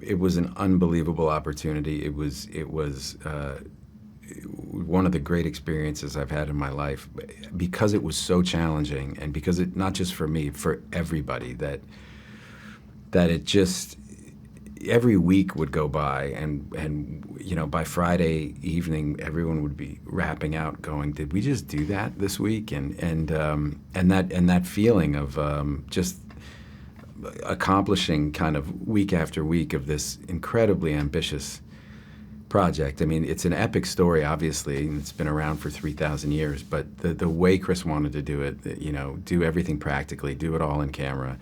it was an unbelievable opportunity. It was one of the great experiences I've had in my life because it was so challenging, and because it, not just for me, for everybody, that it just, every week would go by, and you know, by Friday evening everyone would be wrapping out going, did we just do that this week? And that feeling of just accomplishing kind of week after week of this incredibly ambitious project. I mean, it's an epic story, obviously, and it's been around for 3,000 years, but the way Chris wanted to do it, you know, do everything practically, do it all in camera,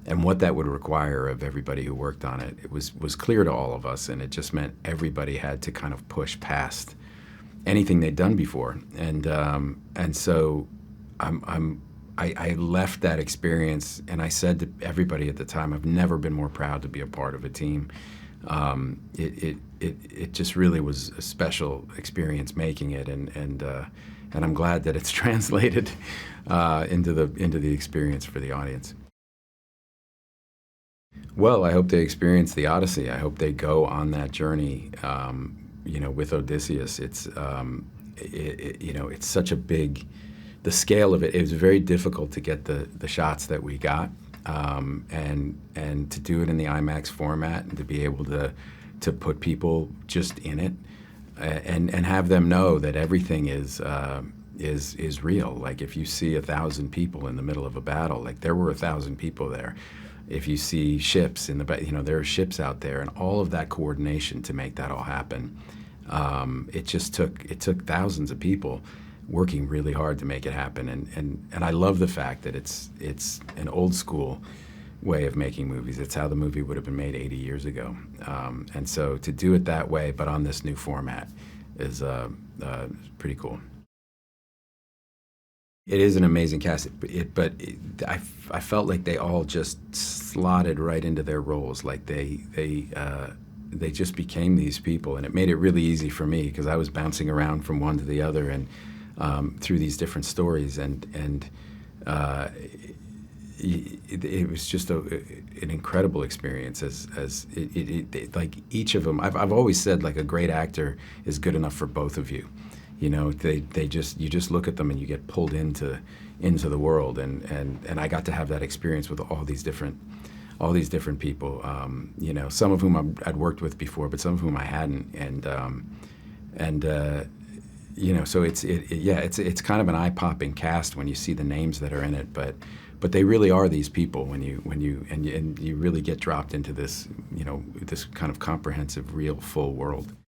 and what that would require of everybody who worked on it, it was clear to all of us, and it just meant everybody had to kind of push past anything they'd done before. And so I left that experience, and I said to everybody at the time, I've never been more proud to be a part of a team. It just really was a special experience making it, and I'm glad that it's translated into the experience for the audience. Well, I hope they experience the Odyssey. I hope they go on that journey, you know, with Odysseus. You know, it's such a big, the scale of it. It was very difficult to get the shots that we got, and to do it in the IMAX format, and to be able to put people just in it, and have them know that everything is real. Like, if you see 1,000 people in the middle of a battle, like there were 1,000 people there. If you see ships in the, you know, there are ships out there, and all of that coordination to make that all happen. It took thousands of people working really hard to make it happen, and I love the fact that it's an old school way of making movies. It's how the movie would have been made 80 years ago, and so to do it that way, but on this new format, is pretty cool. It is an amazing cast, I felt like they all just slotted right into their roles. Like they just became these people, and it made it really easy for me because I was bouncing around from one to the other, and through these different stories, and it was just an incredible experience. Like each of them, I've always said, like, a great actor is good enough for both of you. You know, you just look at them and you get pulled into the world, and I got to have that experience with all these different people. You know, some of whom I'd worked with before, but some of whom I hadn't, and you know, so it's kind of an eye-popping cast when you see the names that are in it, but they really are these people when you really get dropped into this, you know, this kind of comprehensive, real, full world.